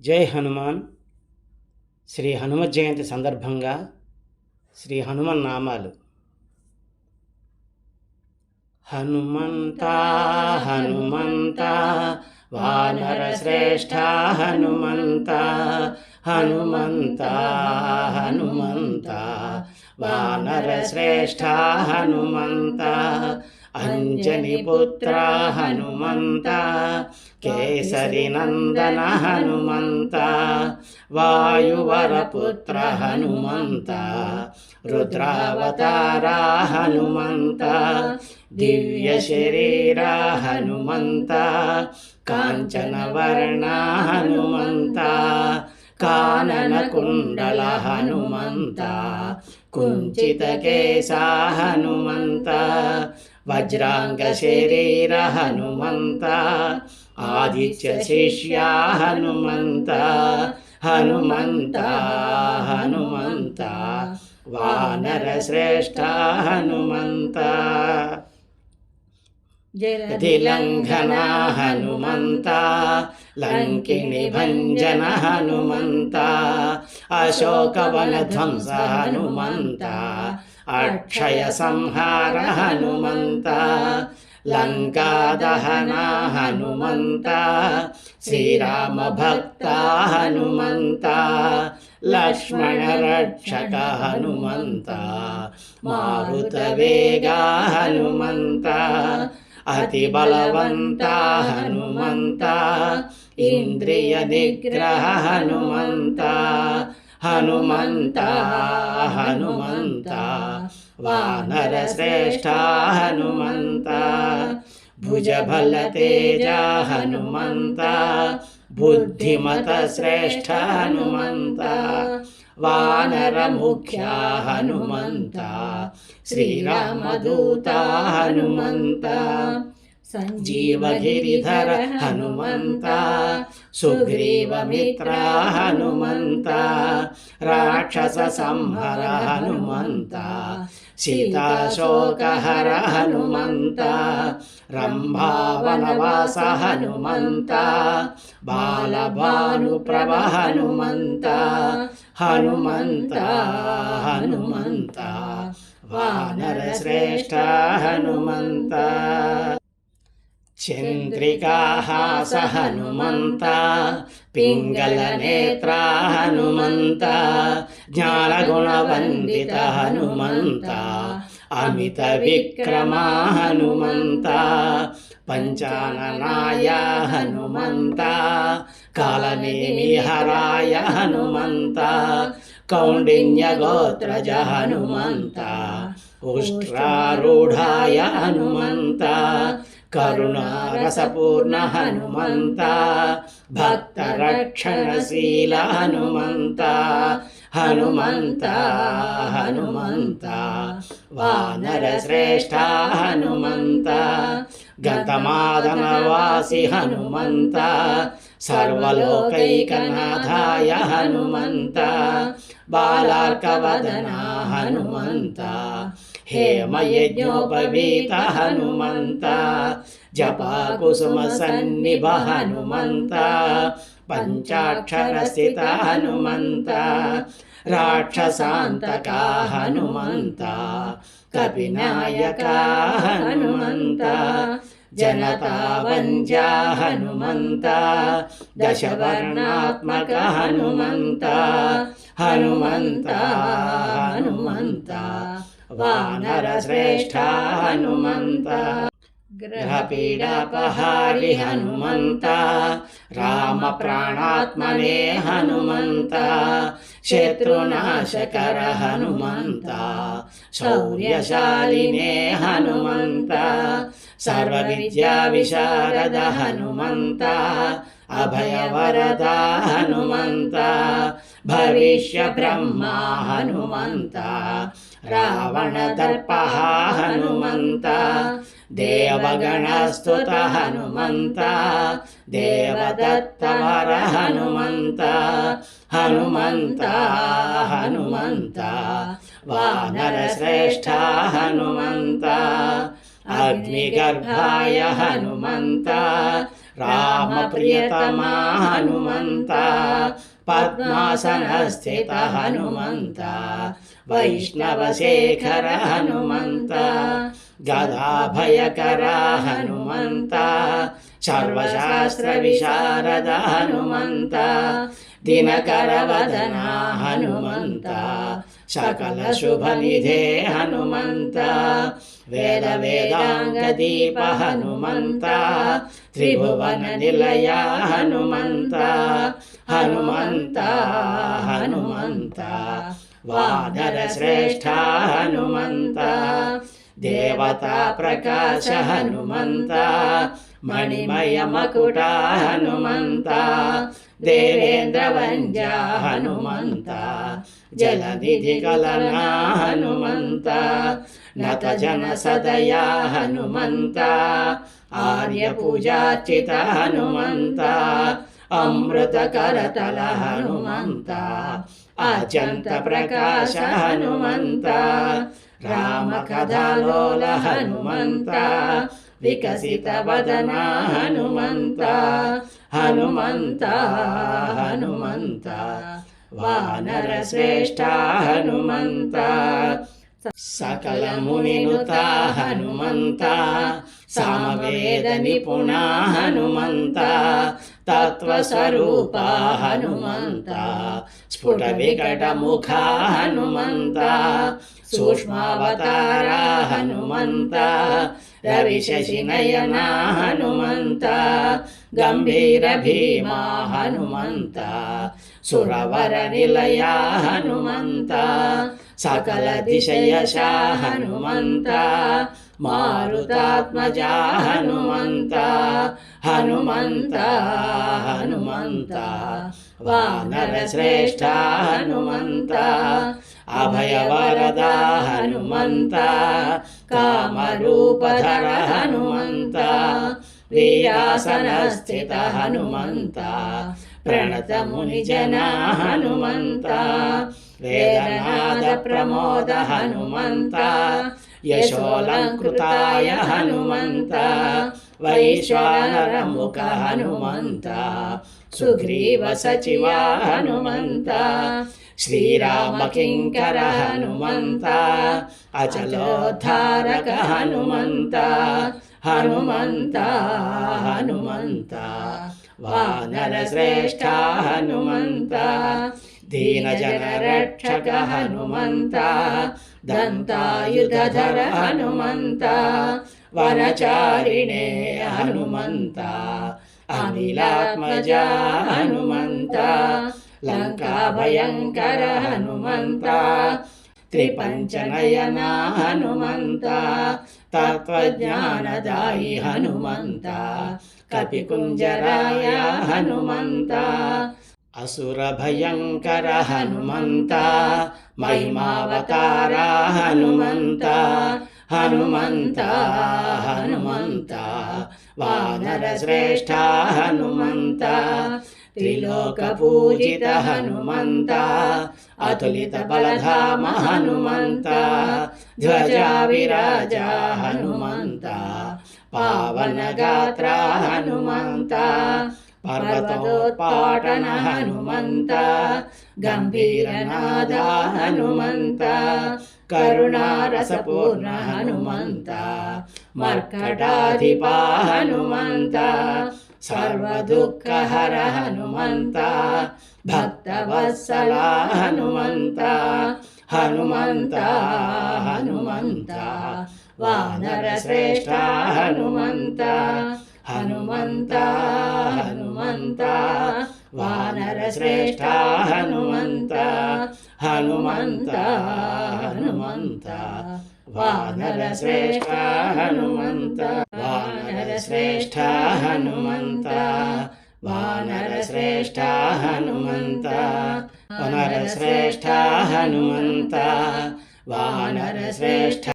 జై హనుమాన్. శ్రీ హనుమ జయంతి సందర్భంగా శ్రీ హనుమన్ నామాలు. హనుమంతా హనుమంతా వానర శ్రేష్ఠ హనుమంతా, హనుమంతా హనుమంతా వానర శ్రేష్ఠ హనుమంతా, అంజని పుత్ర హనుమంతా, కేసరి నందన హనుమంతా, వాయువర పుత్ర హనుమంతా, రుద్రావతార హనుమంతా, దివ్య శరీర హనుమంతా, కాంచన వర్ణ హనుమంతా, కానన కుండల హనుమంతా, కుంచిత కేశ హనుమంతా, వజ్రాంగ శరీర హనుమంతా, ఆదిత్య శిష్య హనుమంతా, హనుమంతా హనుమంతా వానర శ్రేష్ఠ హనుమంతా, లంఘన హనుమంతా, లంకిని భంజన హనుమంతా, అశోకవన ధ్వంస హనుమంతా, అక్షయ సంహార హనుమంతా, లంకా దహన హనుమంతా, శ్రీరామ భక్త హనుమంతా, లక్ష్మణ రక్షక హనుమంతా, మారుత వేగ హనుమంతా, అతి బలవంత హనుమంతా, ఇంద్రియ నిగ్రహ హనుమంతా, హనుమంతా హనుమంతా వానర శ్రేష్ఠ హనుమంతా, భుజబల తేజ హనుమంతా, బుద్ధిమత శ్రేష్ఠ హనుమంతా, వానర ముఖ్య హనుమంతా, శ్రీరామదూత హనుమంతా, సంజీవ గిరిధర హనుమంతా, సుగ్రీవ మిత్ర హనుమంతా, రాక్షస సంహర హనుమంతా, సీతాశోకహర హనుమంతా, రంభావనవాస హనుమంతా, బాలభానుప్రభ హనుమంతా, హనుమంతా హనుమంతా వానర శ్రేష్ఠ హనుమంతా, చంద్రికాహాస హనుమంతా, పింగళ నేత్ర హనుమంతా, జ్ఞానగుణవందిత హనుమంతా, అమిత విక్రమ హనుమంతా, పంచాననాయ హనుమంతా, కాలనేమి హరాయ హనుమంతా, కౌండిన్య గోత్రజ హనుమంతా, ఉష్ట్రారూఢాయ హనుమంతా, కరుణారసపూర్ణ హనుమంతా, భక్తరక్షణశీల హనుమంతా, హనుమంతా హనుమంతా వానర శ్రేష్ఠ హనుమంతా, గతమాదనవాసి హనుమంతా, సర్వలోకైకనాథాయ హనుమంతా, బాలార్కవదన హనుమంతా, హేమయజ్ఞోపవీత హనుమంతా, జపాకుసుమ సన్నిభ హనుమంతా, పంచాక్షర స్థిత హనుమంతా, రాక్షసాంతక హనుమంతా, కపినాయక హనుమంతా, జనతా వంద్య హనుమంతా, దశవర్ణాత్మక హనుమంతా, హనుమంతా హనుమంతా వానర శ్రేష్ఠ హనుమంతా, గ్రహపీడాపహారి హనుమంతా, రామ ప్రాణాత్మనే హనుమంతా, శత్రునాశకర హనుమంతా, శౌర్యశాలినే హనుమంతా, సర్వ విద్యా విశారద హనుమంతా, అభయవరద హనుమంతా, భవిష్య బ్రహ్మ హనుమంతా, రావణ దర్ప హనుమంతా, దేవగణస్తుత హనుమంతా, దేవదత్తవర హనుమంతా, హనుమంతా హనుమంతా వానర శ్రేష్ఠ హనుమంతా, అగ్నిగర్భాయ హనుమంతా, రామ ప్రియతమా హనుమంత పద్మాసనస్థిత హనుమంత వైష్ణవశేఖర హనుమంత గదాభయకర హనుమంత సర్వశాస్త్ర విశారద హనుమంత దినకరవదన హనుమంత సకల శుభనిధే హనుమంత వేద వేదాంగ దీప హనుమంత త్రిభువన నిలయ హనుమంత హనుమంత హనుమంత వానర శ్రేష్ఠ హనుమంత దేవతా ప్రకాశ హనుమంత మణిమయ మకుట హనుమంత దేవేంద్ర వంద్య హనుమంత జలనిధి కలన హనుమంత నత జన సదయ హనుమంత ఆర్య పూజార్చిత హనుమంత అమృత కరతల హనుమంత అచంత ప్రకాశ హనుమంత రామ కథలోల హనుమంత వికసిత వదన హనుమంత హనుమంత హనుమంత వానర శ్రేష్ఠ హనుమంత సకల మునినుత హనుమంత సామవేద నిపుణ హనుమంత తత్వస్వరూప హనుమంత స్ఫుట వికట ముఖ హనుమంత సూక్ష్మావతార హనుమంత రవి శశి నయన హనుమంత గంభీర భీమా హనుమంత సురవర నిలయ హనుమంత సకల దిశయశ హనుమంత మారుతాత్మజ హనుమంత హనుమంత హనుమంత వానర శ్రేష్ఠ హనుమంత అభయవరద హనుమంత కామరూపధర హనుమంత వీరాసనస్థిత హనుమంత ప్రణత మునిజన హనుమంత వేదనాద ప్రమోద హనుమంత యశోలంకృతాయ హనుమంత వైశ్వానర ముఖ హనుమంత సుగ్రీవ సచివ హనుమంత శ్రీరామ కింకర హనుమంత అచలోద్ధారక హనుమంత హనుమంత హనుమంత వానర శ్రేష్ఠ హనుమంత దీనజన రక్షక హనుమంత దంతాయుధర హనుమంత వనచారిణే హనుమంత అనిలాత్మజ హనుమంత లంకా భయంకర హనుమంత త్రిపంచనయన హనుమంత తత్వజ్ఞానదాయి హనుమంత కపికుంజరాయ హనుమంత అసుర భయంకర హనుమంత మహిమావతార హనుమంత హనుమంత హనుమంత వానర శ్రేష్ఠ హనుమంత త్రిలోక పూజిత హనుమంత అతులిత బలధామ హనుమంత ధ్వజ విరాజ హనుమంత పావన గాత్ర హనుమంత పర్వతోత్పాటన హనుమంత గంభీరనాద హనుమంత కరుణారసపూర్ణ హనుమంత మర్కటాధిప హనుమంత సర్వదుఃఖహర హనుమంత భక్తవత్సల హనుమంత హనుమంత హనుమంత వానర శ్రేష్ఠ హనుమంత హనుమంత హనుమంత వానర శ్రేష్ఠ హనుమంత హనుమంత హనుమంత వానర శ్రేష్ఠ హనుమంత వానర శ్రేష్ఠ హనుమంత వానర శ్రేష్ఠ హనుమంత వానర శ్రేష్ఠ హనుమంత వానర శ్రేష్ఠ